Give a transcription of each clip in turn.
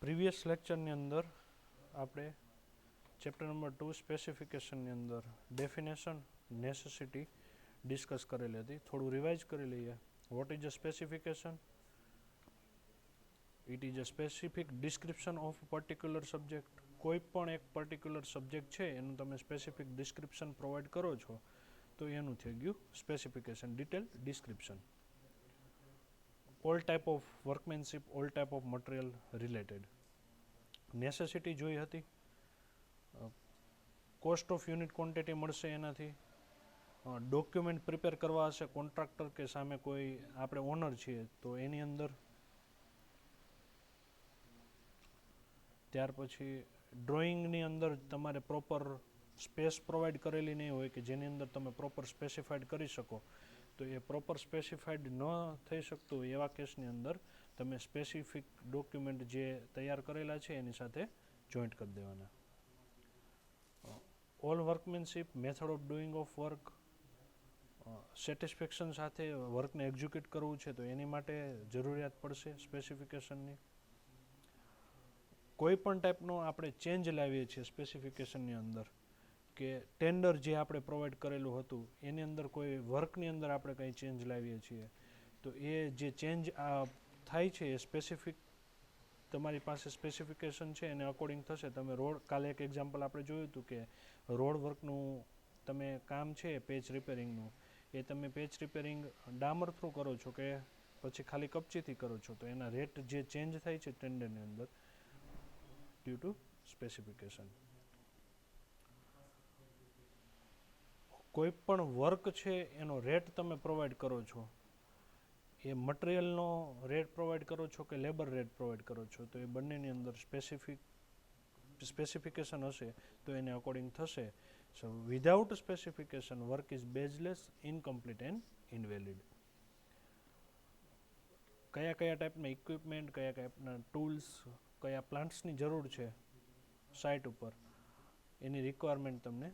Previous લેક્ચરની અંદર આપણે chapter number 2 સ્પેસિફિકેશનની અંદર ડેફિનેશન નેસેસિટી ડિસ્કસ કરેલી હતી. થોડું રિવાઇઝ કરી લઈએ. What is a specification? It is a specific description of particular subject. કોઈ પણ એક પર્ટિક્યુલર સબ્જેક્ટ છે એનું તમે સ્પેસિફિક ડિસ્ક્રિપ્શન પ્રોવાઈડ કરો છો તો એનું થઈ ગયું specification, detail description. All type of workmanship, all type of material related. Necessity જોઈ હતી. કોસ્ટ ઓફ યુનિટ ક્વોન્ટિટી મળશે એનાથી. ડોક્યુમેન્ટ પ્રિપેર કરવા હશે કોન્ટ્રાક્ટર કે સામે કોઈ આપણે ઓનર છીએ તો એની અંદર. ત્યાર પછી ડ્રોઈંગની અંદર તમારે પ્રોપર સ્પેસ પ્રોવાઈડ કરેલી નહીં હોય કે જેની અંદર તમે પ્રોપર સ્પેસિફાઈડ કરી શકો, તો એ પ્રોપર સ્પેસિફાઈડ ન થઈ શકતું હોય એવા કેસની અંદર તમે સ્પેસિફિક ડોક્યુમેન્ટ જે તૈયાર કરેલા છે એની સાથે જોઈન્ટ કરી દેવાના. All workmanship, method of doing of work, satisfaction સાથે વર્કને એક્ઝિક્યુટ કરવું છે તો એની માટે જરૂરિયાત પડશે સ્પેસિફિકેશનની. કોઈ પણ ટાઈપનો આપણે ચેન્જ લાવીએ છીએ સ્પેસિફિકેશનની અંદર, કે ટેન્ડર જે આપણે પ્રોવાઈડ કરેલું હતું એની અંદર કોઈ વર્કની અંદર આપણે કંઈ ચેન્જ લાવીએ છીએ તો એ જે ચેન્જ થાય છે એ સ્પેસિફિક તમારી પાસે સ્પેસિફિકેશન છે એને અકોર્ડિંગ થશે. તમે રોડ, કાલે એક એક્ઝામ્પલ આપણે જોયું હતું કે રોડ વર્કનું તમે કામ છે પેચ રિપેરિંગનું, એ તમે પેચ રિપેરિંગ ડામર થ્રુ કરો છો કે પછી ખાલી કપચીથી કરો છો તો એના રેટ જે ચેન્જ થાય છે ટેન્ડરની અંદર ડ્યુ ટુ સ્પેસિફિકેશન. કોઈ પણ વર્ક છે એનો રેટ તમે પ્રોવાઈડ કરો છો, એ મટીરિયલનો રેટ પ્રોવાઈડ કરો છો કે લેબર રેટ પ્રોવાઈડ કરો છો, તો એ બંનેની અંદર સ્પેસિફિકેશન હશે તો એને અકોર્ડિંગ થશે. So without specification work is baseless, incomplete and invalid. કયા કયા ટાઈપના ઇક્વિપમેન્ટ, કયા ટાઈપના ટૂલ્સ, કયા પ્લાન્ટ્સની જરૂર છે સાઇટ ઉપર, એની રિક્વાયરમેન્ટ તમને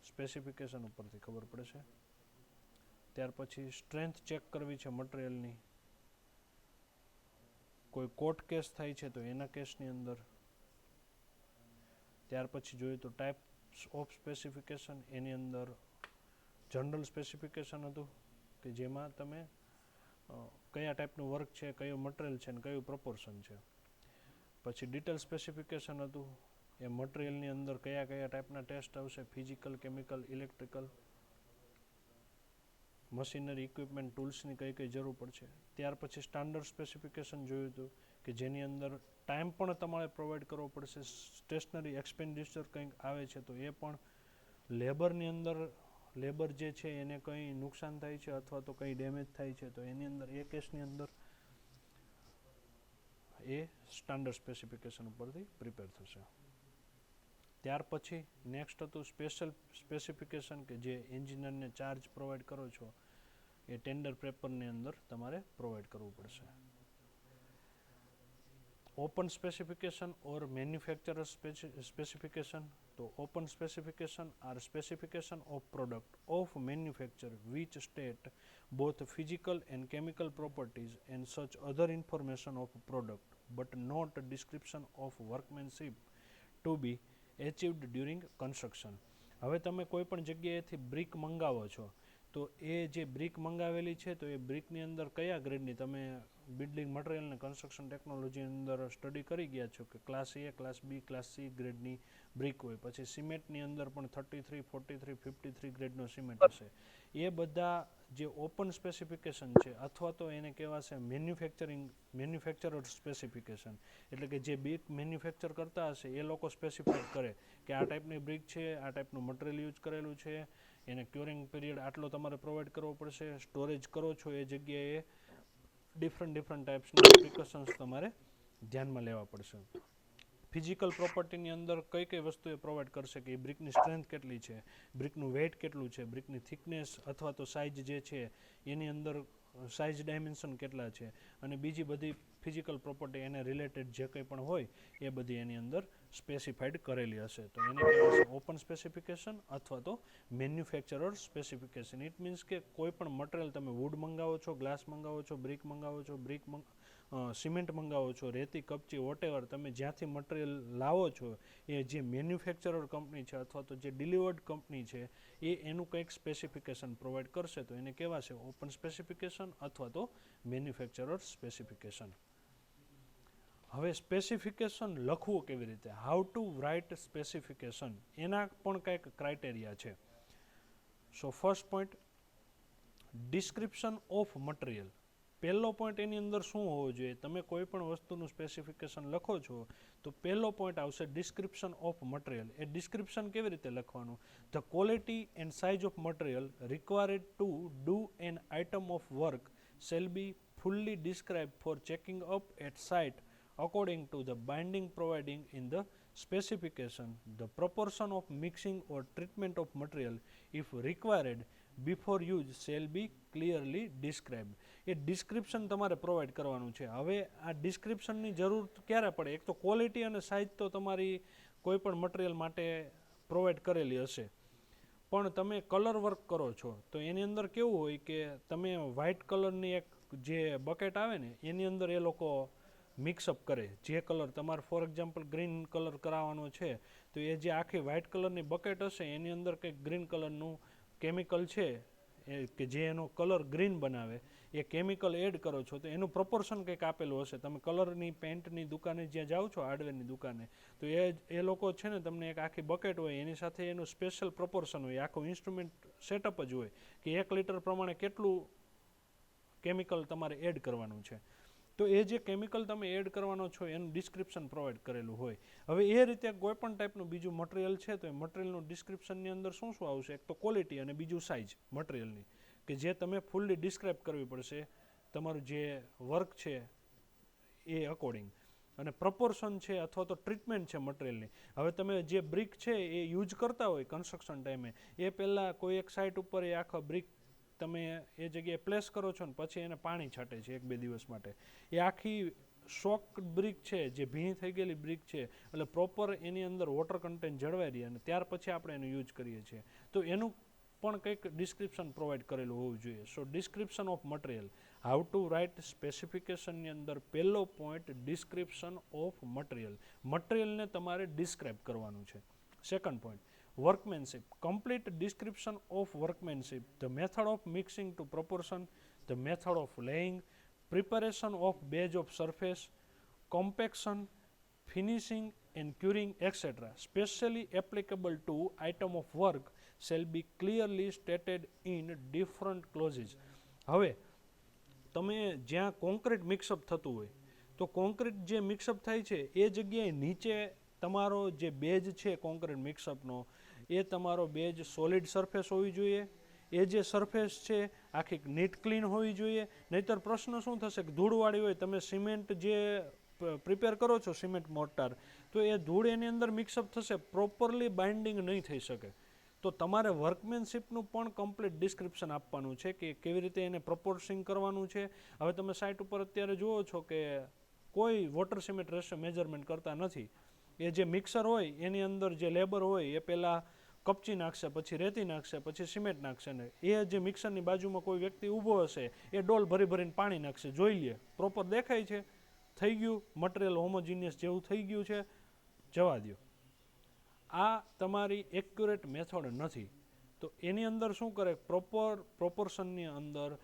સ્પેસિફિકેશન ઉપરથી ખબર પડશે. ત્યાર પછી સ્ટ્રેન્થ ચેક કરવી છે મટીરિયલની. કોઈ કોર્ટ કેસ થાય છે તો એના કેસની અંદર. ત્યાર પછી જોઈએ તો ટાઈપ્સ ઓફ સ્પેસિફિકેશન, એની અંદર જનરલ સ્પેસિફિકેશન હતું કે જેમાં તમે કયા ટાઈપનું વર્ક છે, કયું મટીરિયલ છે અને કયું પ્રપોર્શન છે. પછી ડિટેલ સ્પેસિફિકેશન હતું, એ મટીરિયલની અંદર કયા કયા ટાઈપના ટેસ્ટ આવશે, physical, chemical, electrical, machinery, equipment, ટૂલ્સની કઈ કઈ જરૂર પડશે. ત્યાર પછી સ્ટાન્ડર્ડ સ્પેસિફિકેશન જોયું હતું કે જેની અંદર ટાઈમ પણ તમારે પ્રોવાઈડ કરવો પડશે. સ્ટેશનરી એક્સપેન્ડિચર કંઈક આવે છે તો એ પણ. લેબરની અંદર લેબર જે છે એને કંઈ નુકસાન થાય છે અથવા તો કંઈ ડેમેજ થાય છે તો એની અંદર એ કેસની અંદર એ સ્ટાન્ડર્ડ સ્પેસિફિકેશન ઉપરથી પ્રિપેર થશે. ત્યાર પછી નેક્સ્ટ હતું સ્પેશિયલ સ્પેસિફિકેશન કે જે એન્જિનિયરને ચાર્જ પ્રોવાઈડ કરો છો એ ટેન્ડર પેપરની અંદર તમારે પ્રોવાઈડ કરવું પડશે. Open specification or manufacturer specification. તો open specification are specification of product of manufacture which state both physical and chemical properties and such other information of product but not description of workmanship to be achieved during construction. હવે તમે કોઈ પણ જગ્યાએથી brick મંગાવો છો તો એ જે brick મંગાવેલી છે તો એ બ્રિકની અંદર કયા ગ્રેડની તમે બિલ્ડિંગ મટીરિયલ અને કન્સ્ટ્રક્શન ટેકનોલોજી અંદર સ્ટડી કરી ગયા છો કે ક્લાસ એ, ક્લાસ બી, ક્લાસ સી ગ્રેડની બ્રિક હોય. પછી સિમેન્ટની અંદર પણ 33, 43, 53 ગ્રેડનો સિમેન્ટ હશે. એ બધા જે ઓપન સ્પેસિફિકેશન છે અથવા તો એને કહેવાશે મેન્યુફેક્ચરર સ્પેસિફિકેશન, એટલે કે જે બ્રિક મેન્યુફેક્ચર કરતા હશે એ લોકો સ્પેસિફાઈડ કરે કે આ ટાઈપની બ્રિક છે, આ ટાઈપનું મટીરિયલ યુઝ કરેલું છે, એને ક્યોરિંગ પીરિયડ આટલો તમારે પ્રોવાઈડ કરવો પડશે, સ્ટોરેજ કરો છો એ જગ્યાએ ડિફરન્ટ ટાઈપ્સના પ્રિકોશન્સ તમારે ધ્યાનમાં લેવા પડશે. ફિઝિકલ પ્રોપર્ટીની અંદર કઈ કઈ વસ્તુ એ પ્રોવાઈડ કરશે કે એ બ્રિકની સ્ટ્રેન્થ કેટલી છે, બ્રિકનું વેઇટ કેટલું છે, બ્રિકની થિકનેસ અથવા તો સાઇઝ જે છે એની અંદર સાઇઝ ડાયમેન્શન કેટલા છે, અને બીજી બધી ફિઝિકલ પ્રોપર્ટી એને રિલેટેડ જે કંઈ પણ હોય એ બધી એની અંદર સ્પેસિફાઈડ કરેલી હશે. તો એને કહેવાશે ઓપન સ્પેસિફિકેશન અથવા તો મેન્યુફેક્ચરર સ્પેસિફિકેશન. ઇટ મીન્સ કે કોઈ પણ મટીરિયલ તમે વુડ મંગાવો છો, ગ્લાસ મંગાવો છો, બ્રિક મંગાવો છો, સિમેન્ટ મંગાવો છો, રેતી, કપચી, વોટેવર તમે જ્યાંથી મટીરિયલ લાવો છો એ જે મેન્યુફેક્ચરર કંપની છે અથવા તો જે ડિલિવર્ડ કંપની છે એ એનું કંઈક સ્પેસિફિકેશન પ્રોવાઈડ કરશે તો એને કહેવાશે ઓપન સ્પેસિફિકેશન અથવા તો મેન્યુફેક્ચરર સ્પેસિફિકેશન. હવે સ્પેસિફિકેશન લખવું કેવી રીતે, હાઉ ટુ રાઇટ સ્પેસિફિકેશન, એના પણ કંઈક ક્રાઇટેરિયા છે. So first point, description of material. પહેલો પોઈન્ટ એની અંદર શું હોવો જોઈએ, તમે કોઈ પણ વસ્તુનું સ્પેસિફિકેશન લખો છો તો પહેલો પોઈન્ટ આવશે ડિસ્ક્રિપ્શન ઓફ મટીરિયલ. એ ડિસ્ક્રિપ્શન કેવી રીતે લખવાનું, the quality and size of material required to do an item of work shall be fully describe for checking up at site according to the binding providing in the specification. The proportion of mixing or treatment of material if required before use shall be clearly described. A description તમારે provide કરવાનું છે. હવે આ ડિસ્ક્રિપ્શનની જરૂર ક્યારે પડે, એક તો ક્વોલિટી અને સાઇઝ તો તમારી કોઈ પણ મટીરિયલ માટે પ્રોવાઈડ કરેલી હશે, પણ તમે કલર વર્ક કરો છો તો એની અંદર કેવું હોય કે તમે વ્હાઇટ કલરની એક જે બકેટ આવે ને એની અંદર એ લોકો મિક્સઅપ કરે જે કલર તમારે ફોર એક્ઝામ્પલ ગ્રીન કલર કરાવવાનો છે તો એ જે આખી વ્હાઇટ કલરની બકેટ હશે એની અંદર કંઈક ગ્રીન કલરનું કેમિકલ છે કે જે એનો કલર ગ્રીન બનાવે, એ કેમિકલ એડ કરો છો તો એનું પ્રપોર્શન કંઈક આપેલું હશે. તમે કલરની પેન્ટની દુકાને જ્યાં જાઓ છો હાર્ડવેરની દુકાને તો એ લોકો છે ને તમને એક આખી બકેટ હોય એની સાથે એનું સ્પેશિયલ પ્રપોર્શન હોય, આખું ઇન્સ્ટ્રુમેન્ટ સેટઅપ જ હોય કે 1 લીટર પ્રમાણે કેટલું કેમિકલ તમારે એડ કરવાનું છે. તો એ જે કેમિકલ તમે એડ કરવાનો છો એનું ડિસ્ક્રિપ્શન પ્રોવાઈડ કરેલું હોય. હવે એ રીતે કોઈ પણ ટાઈપનું બીજું મટીરિયલ છે તો એ મટીરિયલનું ડિસ્ક્રિપ્શનની અંદર શું શું આવશે, એક તો ક્વોલિટી અને બીજું સાઇઝ મટીરિયલની કે જે તમે ફૂલ્લી ડિસ્ક્રાઇબ કરવી પડશે તમારું જે વર્ક છે એ અકોર્ડિંગ. અને પ્રપોર્શન છે અથવા તો ટ્રીટમેન્ટ છે મટીરિયલની. હવે તમે જે બ્રિક છે એ યુઝ કરતા હોય કન્સ્ટ્રક્શન ટાઈમે એ પહેલાં કોઈ એક સાઇટ ઉપર એ આખા બ્રિક તમે એ જગ્યાએ પ્લેસ કરો છો ને પછી એને પાણી છાંટે છે 1-2 દિવસ માટે, એ આખી શોક બ્રિક છે જે ભીની થઈ ગયેલી બ્રિક છે એટલે પ્રોપર એની અંદર વોટર કન્ટેન્ટ જળવાઈ રહે અને ત્યાર પછી આપણે એનું યુઝ કરીએ છીએ તો એનું પણ કંઈક ડિસ્ક્રિપ્શન પ્રોવાઈડ કરેલું હોવું જોઈએ. So description of material, how to write સ્પેસિફિકેશનની અંદર પહેલો પોઈન્ટ ડિસ્ક્રિપ્શન ઓફ મટીરિયલ, મટીરિયલને તમારે ડિસ્ક્રાઇબ કરવાનું છે. Second point, workmanship, complete description of workmanship, the method of mixing to proportion, the method of laying, preparation of base of surface, compaction, finishing and curing etc. specially applicable to item of work shall be clearly stated in different clauses. હવે તમે જ્યાં concrete mix-up થતું હોય તો concrete જે mix-up થાય છે એ જગ્યાએ નીચે તમારો જે બેઝ છે કોન્ક્રીટ મિક્સઅપનો એ તમારો બેઝ સોલિડ સરફેસ હોવી જોઈએ. એ જે સરફેસ છે આખી નીટ ક્લીન હોવી જોઈએ, નહીંતર પ્રશ્ન શું થશે કે ધૂળવાળી હોય, તમે સિમેન્ટ જે પ્રિપેર કરો છો સિમેન્ટ મોર્ટાર તો એ ધૂળ એની અંદર મિક્સઅપ થશે, પ્રોપરલી બાઇન્ડિંગ નહીં થઈ શકે. તો તમારે વર્કમેનશીપનું પણ કમ્પ્લીટ ડિસ્ક્રિપ્શન આપવાનું છે કે કેવી રીતે એને પ્રપોર્સિંગ કરવાનું છે. હવે તમે સાઇટ ઉપર અત્યારે જુઓ છો કે કોઈ વોટર સિમેન્ટ રેશિયો મેજરમેન્ટ કરતા નથી. એ જે મિક્સર હોય એની અંદર જે લેબર હોય એ પહેલાં કપચી નાખશે, પછી રેતી નાખશે, પછી સિમેન્ટ નાખશે ને એ જે મિક્સરની બાજુમાં કોઈ વ્યક્તિ ઊભો હશે એ ડોલ ભરી ભરીને પાણી નાખશે, જોઈ લે પ્રોપર દેખાય છે, થઈ ગયું મટીરિયલ હોમોજીનિયસ જેવું થઈ ગયું છે, જવા દો. આ તમારી એક્યુરેટ મેથડ નથી. તો એની અંદર શું કરે, પ્રોપોર્શનની અંદર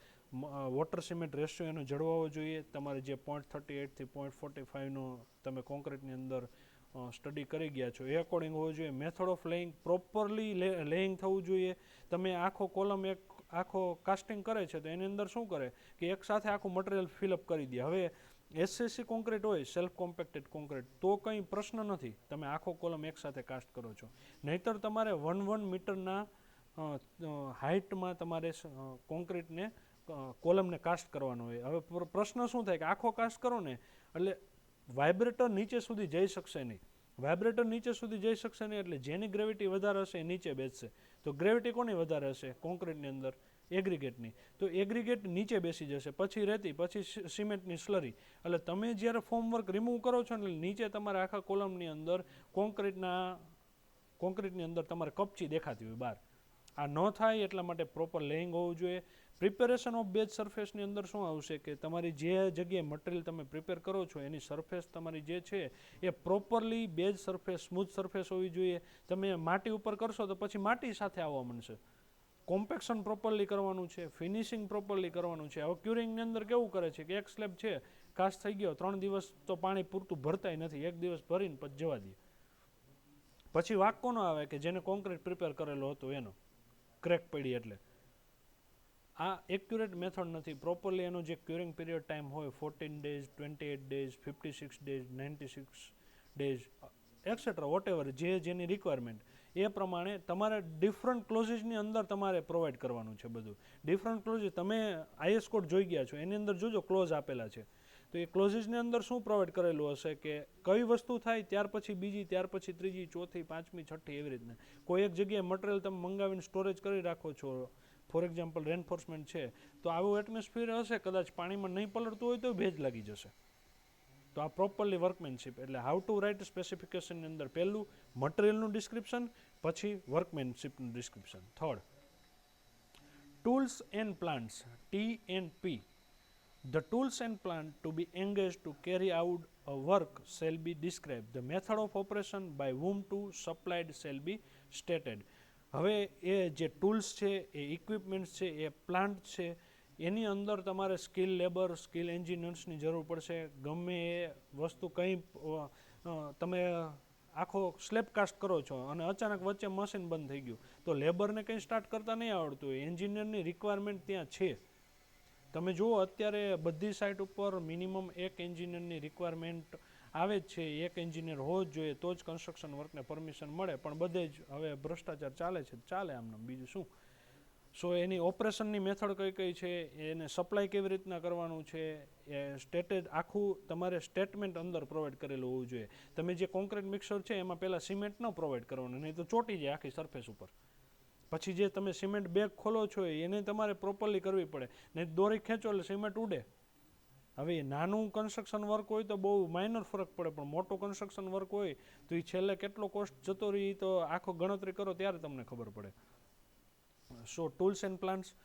વોટર સિમેન્ટ રેશિયો એનો જળવાવો જોઈએ. તમારે જે 0.38 થી 0.45નો તમે કોન્ક્રીટની અંદર સ્ટડી કરી ગયા છો એ અકોર્ડિંગ હોવું જોઈએ. Method of laying, properly laying થવું જોઈએ. તમે આખો કોલમ એક આખો કાસ્ટિંગ કરે છે તો એની અંદર શું કરે કે એક સાથે આખું મટીરિયલ ફિલઅપ કરી દે. હવે એસસીસી કોન્ક્રીટ હોય, સેલ્ફ કોમ્પેક્ટેડ કોન્ક્રીટ, તો કંઈ પ્રશ્ન નથી, તમે આખો કોલમ એક સાથે કાસ્ટ કરો છો. નહીંતર તમારે 1 મીટરના હાઇટમાં તમારે કોન્ક્રીટને કોલમને કાસ્ટ કરવાનો હોય. હવે પ્રશ્ન શું થાય કે આખો કાસ્ટ કરો ને એટલે વાઇબ્રેટર નીચે સુધી જઈ શકશે નહીં. વાઇબ્રેટર નીચે સુધી જઈ શકશે નહીં એટલે જેની ગ્રેવિટી વધારે હશે એ નીચે બેસશે. તો ગ્રેવિટી કોની વધારે હશે કોન્ક્રીટની અંદર? એગ્રીગેટની. તો એગ્રીગેટ નીચે બેસી જશે, પછી રેતી, પછી સિમેન્ટની સ્લરી. એટલે તમે જ્યારે ફોર્મવર્ક રિમૂવ કરો છો ને નીચે તમારે આખા કોલમની અંદર કોન્ક્રીટની અંદર તમારે કપચી દેખાતી હોય બહાર. આ ન થાય એટલા માટે પ્રોપર લેઇંગ હોવું જોઈએ. પ્રિપેરેશન ઓફ બેઝ સરફેસની અંદર શું આવશે કે તમારી જે જગ્યાએ મટીરિયલ તમે પ્રિપેર કરો છો એની સરફેસ તમારી જે છે એ properly base surface smooth surface હોવી જોઈએ. તમે માટી ઉપર કરશો તો પછી માટી સાથે આવવા માંડશે. કોમ્પેક્શન પ્રોપરલી કરવાનું છે, ફિનિશિંગ પ્રોપરલી કરવાનું છે. હવે ક્યુરિંગની અંદર કેવું કરે છે કે એક સ્લેબ છે કાસ્ટ થઈ ગયો, 3 દિવસ તો પાણી પૂરતું ભરતાય નથી, 1 દિવસ ભરીને પછી જવા દે. પછી વાક કોનો આવે કે જેને કોન્ક્રીટ પ્રિપેર કરેલો હતો એનો, ક્રેક પડી એટલે. આ એક્યુરેટ મેથડ નથી. પ્રોપરલી એનો જે ક્યુરિંગ પીરિયડ ટાઈમ હોય 14 days, 28 days, 56 days, 96 days et cetera whatever જે જેની રિક્વાયરમેન્ટ એ પ્રમાણે તમારે ડિફરન્ટ ક્લોઝિસની અંદર તમારે પ્રોવાઈડ કરવાનું છે બધું. ડિફરન્ટ ક્લોઝિસ તમે આઈએસ કોડ જોઈ ગયા છો, એની અંદર જોજો ક્લોઝ આપેલા છે. તો એ ક્લોઝિસની અંદર શું પ્રોવાઈડ કરેલું હશે કે કઈ વસ્તુ થાય ત્યાર પછી બીજી, ત્યાર પછી ત્રીજી, ચોથી, પાંચમી, છઠ્ઠી એવી રીતના. કોઈ એક જગ્યાએ મટીરિયલ તમે મંગાવીને સ્ટોરેજ કરી રાખો છો, ફોર એક્ઝામ્પલ રેનફોર્સમેન્ટ છે, તો આવું એટમોસ્ફિયર હશે કદાચ પાણીમાં નહીં પલળતું હોય તો ભેજ લાગી જશે. તો આ પ્રોપરલી વર્કમેનશીપ. એટલે હાઉ ટુ રાઇટ સ્પેસિફિકેશનની અંદર પહેલું મટીરિયલનું ડિસ્ક્રિપ્શન, પછી વર્કમેનશીપનું description. Third, tools and plants, T&P. The tools and plant to be engaged to carry out a work shall be described. The method of operation by whom to supplied shall be stated. હવે એ જે tools છે, એ equipments છે, એ plant છે, એની અંદર તમારે skill labour, skill એન્જિનિયર્સની જરૂર પડશે. ગમે એ વસ્તુ કંઈ તમે આખો સ્લેબ કાસ્ટ કરો છો અને અચાનક વચ્ચે મશીન બંધ થઈ ગયું તો લેબરને કંઈ સ્ટાર્ટ કરતા નહીં આવડતું હોય. એન્જિનિયરની રિક્વાયરમેન્ટ ત્યાં છે. તમે જુઓ અત્યારે બધી સાઇટ ઉપર મિનિમમ એક એન્જિનિયરની રિક્વાયરમેન્ટ આવે જ છે. એક એન્જિનિયર હોવો જ જોઈએ તો જ કન્સ્ટ્રક્શન વર્કને પરમિશન મળે. પણ બધે જ હવે ભ્રષ્ટાચાર ચાલે છે, ચાલે આમને બીજું શું. સો એની ઓપરેશનની મેથડ કઈ કઈ છે, એને સપ્લાય કેવી રીતના કરવાનું છે, એ સ્ટેટેજ આખું તમારે સ્ટેટમેન્ટ અંદર પ્રોવાઈડ કરેલું હોવું જોઈએ. તમે જે કોન્ક્રીટ મિક્સર છે એમાં પહેલાં સિમેન્ટ ન પ્રોવાઈડ કરવાનું, નહીં તો ચોંટી જાય આખી સરફેસ ઉપર. પછી જે તમે સિમેન્ટ બેગ ખોલો છો એને તમારે પ્રોપરલી કરવી પડે, નહીં દોરી ખેંચો એટલે સિમેન્ટ ઉડે. હવે નાનું કન્સ્ટ્રક્શન વર્ક હોય તો બહુ માઇનર ફરક પડે, પણ મોટું કન્સ્ટ્રક્શન વર્ક હોય તો એ છેલ્લે કેટલો કોસ્ટ જતો રહી તો આખો ગણતરી કરો ત્યારે તમને ખબર પડે. સો ટૂલ્સ એન્ડ પ્લાન્ટ્સ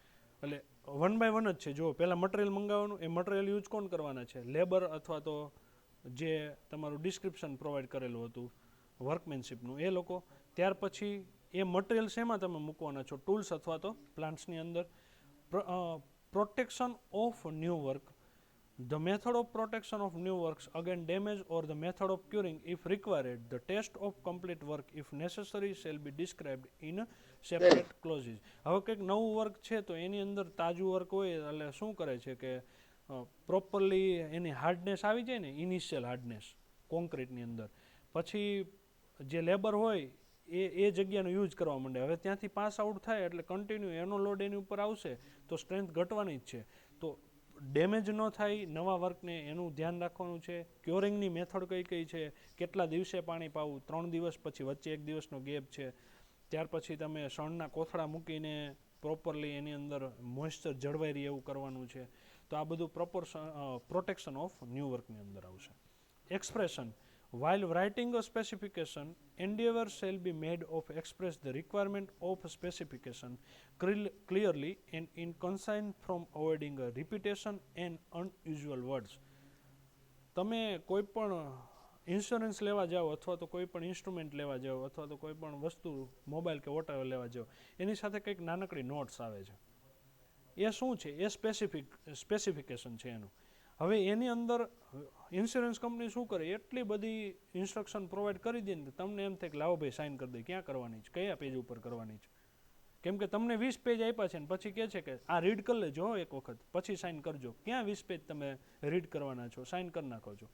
એટલે 1 by 1 જ છે. જો પહેલાં મટીરિયલ મંગાવવાનું, એ મટીરિયલ યુઝ કોણ કરવાના છે, લેબર અથવા તો જે તમારું ડિસ્ક્રિપ્શન પ્રોવાઈડ કરેલું હતું વર્કમેનશીપનું એ લોકો. ત્યાર પછી એ મટીરિયલ શેમાં તમે મૂકવાના છો, ટૂલ્સ અથવા તો પ્લાન્ટ્સની અંદર. Protection of new work. The method of protection of new works against damage or the method of curing if required. The test of complete work if necessary shall be described in separate clauses. હવે કંઈક નવું work છે તો એની અંદર તાજું work હોય એટલે શું કરે છે કે પ્રોપરલી એની હાર્ડનેસ આવી જાય ને, ઇનિશિયલ હાર્ડનેસ કોન્ક્રીટની અંદર. પછી જે લેબર હોય એ જગ્યાનો યુઝ કરવા માંડે. હવે ત્યાંથી પાસ આઉટ થાય એટલે કન્ટિન્યુ એનો લોડ એની ઉપર આવશે તો સ્ટ્રેન્થ ઘટવાની જ છે. તો ડેમેજ ન થાય નવા વર્કને એનું ધ્યાન રાખવાનું છે. ક્યોરિંગની મેથડ કઈ કઈ છે, કેટલા દિવસે પાણી પાવું, 3 દિવસ પછી વચ્ચે 1 દિવસનો ગેપ છે. ત્યાર પછી તમે શણના કોથળા મૂકીને પ્રોપરલી એની અંદર મોઇશ્ચર જળવાઈ રહે એવું કરવાનું છે. તો આ બધું પ્રોટેક્શન ઓફ ન્યૂ વર્કની અંદર આવશે. Expression. While writing a specification, endeavor shall be made of express the requirement of a specification clearly and in conscience from avoiding a repetition and unusual words. તમે કોઈ પણ ઇન્સ્યોરન્સ લેવા જાઓ અથવા તો કોઈ પણ ઇન્સ્ટ્રુમેન્ટ લેવા જાઓ અથવા તો કોઈ પણ વસ્તુ મોબાઈલ કે વોટેવર લેવા જાઓ, એની સાથે કંઈક નાનકડી નોટ્સ આવે છે. એ શું છે, એ સ્પેસિફિકેશન છે એનું. હવે એની અંદર ઇન્સ્યોરન્સ કંપની શું કરે, એટલી બધી ઇન્સ્ટ્રક્શન પ્રોવાઈડ કરી દે ને તમને એમ થાય કે લાવો ભાઈ સાઇન કરી દે. ક્યાં કરવાની છે, કયા પેજ ઉપર કરવાની છે? કેમ કે તમને 20 પેજ આપ્યા છે ને પછી કહે છે કે આ રીડ કરી લેજો એક વખત પછી સાઇન કરજો. ક્યાં 20 પેજ તમે રીડ કરવાના છો, સાઇન કરી નાખો છો.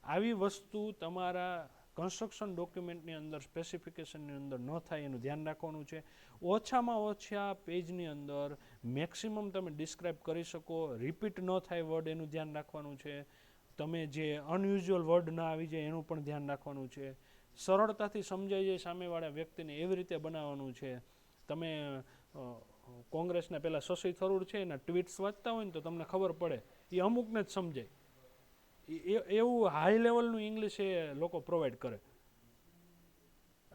આવી વસ્તુ તમારા કન્સ્ટ્રક્શન ડોક્યુમેન્ટની અંદર સ્પેસિફિકેશનની અંદર ન થાય એનું ધ્યાન રાખવાનું છે. ઓછામાં ઓછા પેજની અંદર મેક્સિમમ તમે ડિસ્ક્રાઇબ કરી શકો, રિપીટ ન થાય વર્ડ એનું ધ્યાન રાખવાનું છે. તમે જે અનયુઝ્યુઅલ વર્ડ ના આવી જાય એનું પણ ધ્યાન રાખવાનું છે. સરળતાથી સમજાઈ જાય સામેવાળા વ્યક્તિને એવી રીતે બનાવવાનું છે. તમે કોંગ્રેસના પેલા શશી થરૂર છે એના ટ્વીટ્સ વાંચતા હોય ને તો તમને ખબર પડે એ અમુકને જ સમજાય એવું હાઈ લેવલનું ઇંગ્લિશ એ લોકો પ્રોવાઈડ કરે.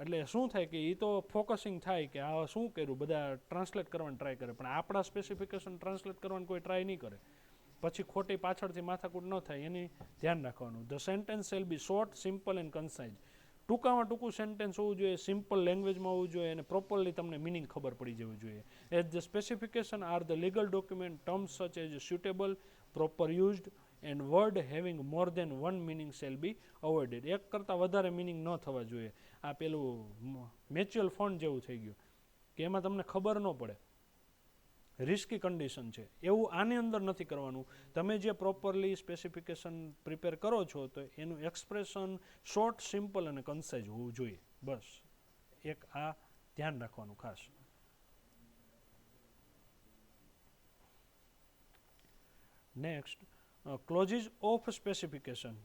એટલે શું થાય કે એ તો ફોકસિંગ થાય કે આ શું કર્યું, બધા ટ્રાન્સલેટ કરવાનું ટ્રાય કરે, પણ આપણા સ્પેસિફિકેશન ટ્રાન્સલેટ કરવાનું કોઈ ટ્રાય નહીં કરે, પછી ખોટી પાછળથી માથાકૂટ ન થાય એની ધ્યાન રાખવાનું. The sentence shall be short, simple and concise. ટૂંકામાં ટૂંકું સેન્ટેન્સ હોવું જોઈએ, સિમ્પલ લેંગ્વેજમાં હોવું જોઈએ અને પ્રોપરલી તમને મિનિંગ ખબર પડી જવું જોઈએ. As the specification are the legal document, terms such as suitable, proper used and word having more than one meaning shall be avoided. એક કરતાં વધારે મિનિંગ ન થવા જોઈએ. આ પેલું મ્યુચ્યુઅલ ફંડ જેવું થઈ ગયું કે એમાં તમને ખબર ન પડે, રિસ્કી કન્ડિશન છે, એવું આની અંદર નથી કરવાનું. તમે જે પ્રોપરલી સ્પેસિફિકેશન પ્રિપેર કરો છો તો એનું એક્સપ્રેશન શોર્ટ, સિમ્પલ અને કન્સાઇઝ હોવું જોઈએ. બસ એક આ ધ્યાન રાખવાનું ખાસ. Next, clauses of specification.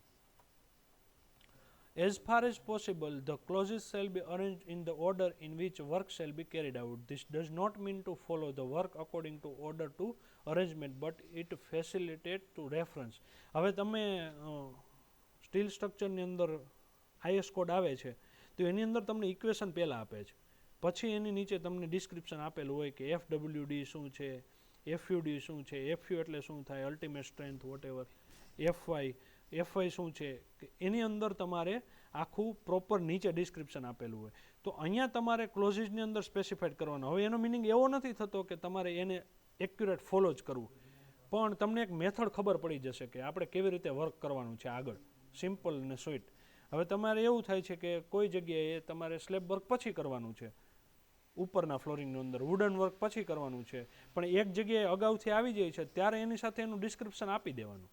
As far as possible, the clauses shall be arranged in the order in which work shall be carried out. This does not mean to follow the work according to order to arrangement, but it facilitates to reference. હવે તમે steel સ્ટ્રક્ચરની અંદર IAS code આવે છે તો એની અંદર તમને equation પહેલાં આપે છે, પછી એની નીચે તમને ડિસ્ક્રિપ્શન આપેલું હોય કે FWD શું છે, FUD શું છે, FU એટલે શું થાય, અલ્ટિમેટ સ્ટ્રેન્થ વોટેવર, FY શું છે, એની અંદર તમારે આખું પ્રોપર નીચે ડિસ્ક્રિપ્શન આપેલું હોય. તો અહીંયા તમારે ક્લોઝિસની અંદર સ્પેસિફાઈડ કરવાનો. હવે એનો મિનિંગ એવો નથી થતો કે તમારે એને એક્યુરેટ ફોલો જ કરવું, પણ તમને એક મેથડ ખબર પડી જશે કે આપણે કેવી રીતે વર્ક કરવાનું છે આગળ, સિમ્પલ અને સ્વીટ. હવે તમારે એવું થાય છે કે કોઈ જગ્યાએ તમારે સ્લેબ વર્ક પછી કરવાનું છે, ઉપરના ફ્લોરિંગની અંદર વુડન વર્ક પછી કરવાનું છે, પણ એક જગ્યાએ અગાઉથી આવી જાય છે ત્યારે એની સાથે એનું ડિસ્ક્રિપ્શન આપી દેવાનું.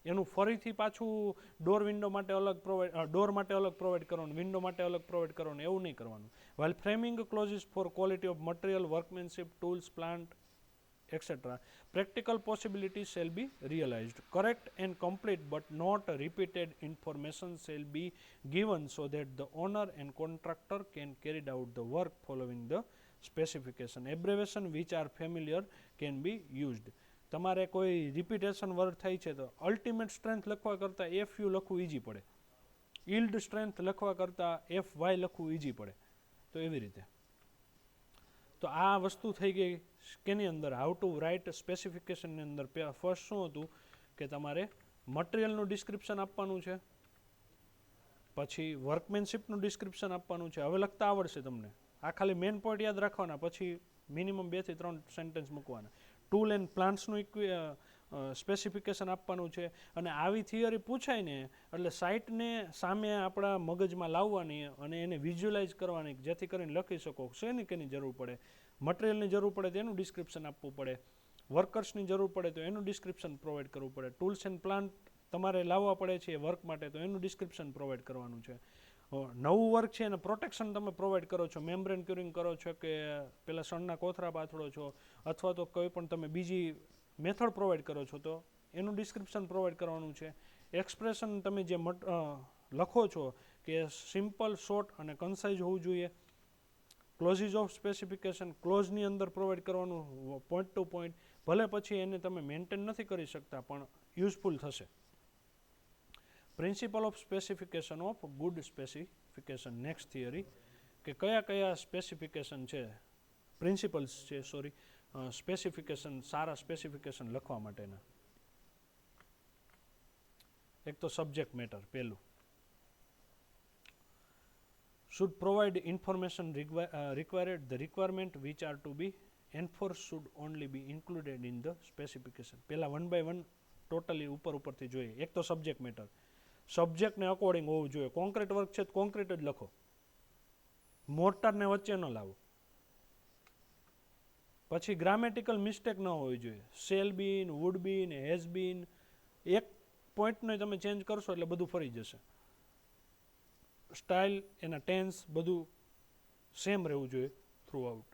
એનું ફરીથી પાછું ડોર વિન્ડો માટે અલગ પ્રોવાઈડ કરવાનું, વિન્ડો માટે અલગ પ્રોવાઈડ કરવાનું, એવું નહીં કરવાનું. while framing clauses for quality of material, workmanship, tools, plant, etc., practical possibilities shall be realized. Correct and complete but not repeated information shall be given so that the owner and contractor can carry out the work following the specification. Abbreviation which are familiar can be used. તમારે કોઈ repetition word થાય છે તો ultimate strength લખવા કરતાં FU લખવું easy પડે, yield strength લખવા કરતાં FY લખવું ઇઝી પડે. તો એવી રીતે તો આ વસ્તુ થઈ ગઈ કેની અંદર, હાઉ ટુ રાઇટ સ્પેસિફિકેશનની અંદર. ફર્સ્ટ શું હતું કે તમારે મટીરિયલનું ડિસ્ક્રિપ્શન આપવાનું છે, પછી વર્કમેનશીપનું ડિસ્ક્રિપ્શન આપવાનું છે. હવે લખતા આવડશે તમને, આ ખાલી મેઇન પોઈન્ટ યાદ રાખવાના, પછી મિનિમમ 2 થી 3 સેન્ટેન્સ મૂકવાના. ટૂલ એન્ડ પ્લાન્ટ્સનું સ્પેસિફિકેશન આપવાનું છે. અને આવી થિયરી પૂછાય ને એટલે સાઇટને સામે આપણા મગજમાં લાવવાની અને એને વિઝ્યુઅલાઇઝ કરવાની, જેથી કરીને લખી શકો શેની કેની જરૂર પડે. મટીરિયલની જરૂર પડે તો એનું ડિસ્ક્રિપ્શન આપવું પડે, વર્કર્સની જરૂર પડે તો એનું ડિસ્ક્રિપ્શન પ્રોવાઈડ કરવું પડે, ટૂલ્સ એન્ડ પ્લાન્ટ તમારે લાવવા પડે છે વર્ક માટે તો એનું ડિસ્ક્રિપ્શન પ્રોવાઈડ કરવાનું છે. નવું વર્ક છે એને પ્રોટેક્શન તમે પ્રોવાઈડ કરો છો, મેમ્બ્રેન ક્યુરિંગ કરો છો કે પેલા સણના કોથળા પાથરો છો, અથવા તો કોઈ પણ તમે બીજી મેથડ પ્રોવાઈડ કરો છો તો એનું ડિસ્ક્રિપ્શન પ્રોવાઈડ કરવાનું છે. એક્સપ્રેશન તમે જે લખો છો કે સિમ્પલ, શોર્ટ અને કન્સાઇઝ હોવું જોઈએ. ક્લોઝિસ ઓફ સ્પેસિફિકેશન ક્લોઝની અંદર પ્રોવાઈડ કરવાનું, પોઈન્ટ ટુ પોઈન્ટ. ભલે પછી એને તમે મેન્ટેન નથી કરી શકતા પણ યુઝફુલ થશે. Principal of specification of good specification. Next theory કે કયા કયા સ્પેસિફિકેશન છે, પ્રિન્સિપલ્સ છે સ્પેસિફિકેશન, સારા સ્પેસિફિકેશન લખવા માટેના. એક તો સબ્જેક્ટ મેટર પહેલું, should provide information required. The requirement which are to be enforced should only be included in the specification. પહેલા 1 by 1 ટોટલી ઉપરથી જોઈએ. એક તો સબ્જેક્ટ મેટર, સબ્જેક્ટને અકોર્ડિંગ હોવું જોઈએ. કોન્ક્રીટ વર્ક છે તો કોન્ક્રીટ જ લખો, મોર્ટારને વચ્ચે ન લાવો. પછી ગ્રામેટિકલ મિસ્ટેક ન હોવી જોઈએ. Shall been, would been, has been, એક પોઈન્ટને તમે ચેન્જ કરશો એટલે બધું ફરી જશે. સ્ટાઇલ, એના ટેન્સ બધું સેમ રહેવું જોઈએ through out.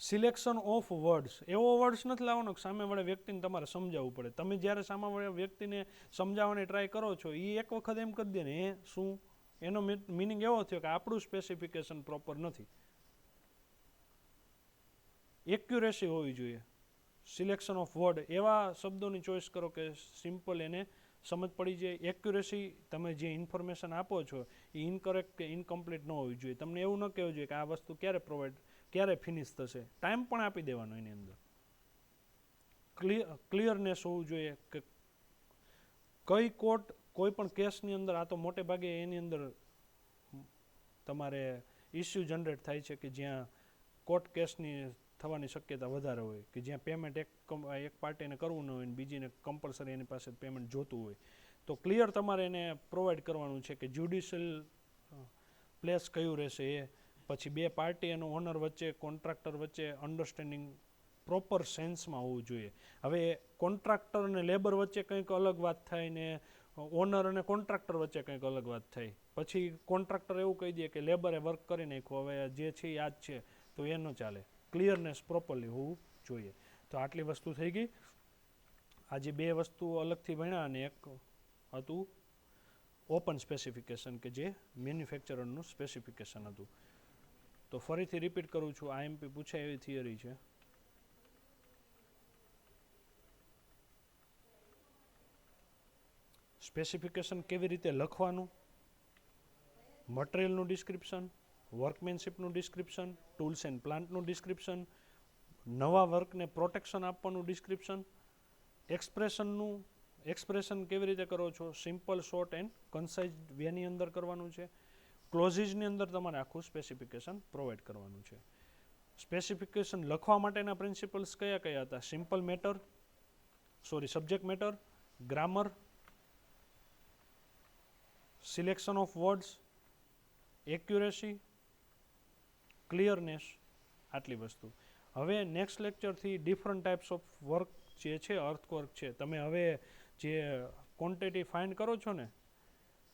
Selection of words, એવો વર્ડ્સ નથી લાવવાનો કે સામેવાળા વ્યક્તિને તમારે સમજાવવું પડે. તમે જ્યારે સામેવાળા વ્યક્તિને સમજાવવાની ટ્રાય કરો છો એ એક વખત એમ કરી દે ને એ શું, એનો મિનિંગ એવો થયો કે આપણું સ્પેસિફિકેશન પ્રોપર નથી. એક્યુરેસી હોવી જોઈએ. સિલેક્શન ઓફ વર્ડ, એવા શબ્દોની ચોઈસ કરો કે સિમ્પલ એને સમજ પડી જાય. એક્યુરેસી, તમે જે ઇન્ફોર્મેશન આપો છો એ ઇનકરેક્ટ કે ઇનકમ્પ્લીટ ન હોવી જોઈએ. તમને એવું ન કહેવું જોઈએ કે આ વસ્તુ ક્યારે ફિનિશ થશે. ટાઈમ પણ આપી દેવાનો એની અંદર. ક્લિયરનેસ હોવું જોઈએ કે કઈ કોર્ટ કોઈ પણ કેસની અંદર, આ તો મોટે ભાગે એની અંદર તમારે ઇસ્યુ જનરેટ થાય છે કે જ્યાં કોર્ટ કેસની થવાની શક્યતા વધારે હોય, કે જ્યાં પેમેન્ટ એક પાર્ટીને કરવું ન હોય ને બીજીને કમ્પલસરી એની પાસે પેમેન્ટ જોતું હોય. તો ક્લિયર તમારે એને પ્રોવાઈડ કરવાનું છે કે જ્યુડિશિયલ પ્લેસ કયું રહેશે એ. પછી બે પાર્ટી અને ઓનર વચ્ચે, કોન્ટ્રાક્ટર વચ્ચે અન્ડરસ્ટેન્ડિંગ પ્રોપર સેન્સમાં હોવું જોઈએ. હવે કોન્ટ્રાક્ટર અને લેબર વચ્ચે કંઈક અલગ વાત થાય ને ઓનર અને કોન્ટ્રાક્ટર વચ્ચે કંઈક અલગ વાત થાય, પછી કોન્ટ્રાક્ટર એવું કહી દે કે લેબરે વર્ક કરી નાખ્યું, હવે જે છે એ આ જ છે, તો એ ન ચાલે. ક્લિયરનેસ પ્રોપરલી હોવું જોઈએ. તો આટલી વસ્તુ થઈ ગઈ. આજે બે વસ્તુ અલગથી ભણ્યા અને એક હતું ઓપન સ્પેસિફિકેશન કે જે મેન્યુફેક્ચરરનું સ્પેસિફિકેશન હતું. તો ફરીથી રિપીટ કરું છું, આઈએમપી પૂછાય એવી થિયરી છે. સ્પેસિફિકેશન કેવી રીતે લખવાનું, મટીરિયલનું ડિસ્ક્રિપ્શન, વર્કમેનશીપનું ડિસ્ક્રિપ્શન, ટૂલ્સ એન્ડ પ્લાન્ટનું ડિસ્ક્રિપ્શન, નવા વર્કને પ્રોટેક્શન આપવાનું ડિસ્ક્રિપ્શન, એક્સપ્રેશન કેવી રીતે કરો છો, સિમ્પલ, શોર્ટ એન્ડ કન્સાઇઝ વેની અંદર કરવાનું છે. ક્લોઝિસની અંદર તમારે આખું સ્પેસિફિકેશન પ્રોવાઈડ કરવાનું છે. સ્પેસિફિકેશન લખવા માટેના પ્રિન્સિપલ્સ કયા કયા હતા? Subject matter, grammar, selection of words, accuracy, clearness, આટલી વસ્તુ. હવે નેક્સ્ટ લેક્ચરથી ડિફરન્ટ ટાઈપ્સ ઓફ વર્ક જે છે, અર્થવર્ક છે, તમે હવે જે ક્વોન્ટિટી ફાઇન્ડ કરો છો ને,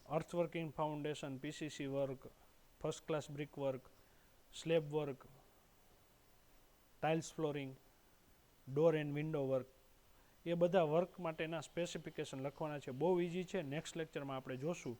earthworking foundation, PCC work, first class brick work, slab work, tiles flooring, door and window work, એ બધા વર્ક માટેના સ્પેસિફિકેશન લખવાના છે. બહુ ઇઝી છે. નેક્સ્ટ લેક્ચરમાં આપણે જોશું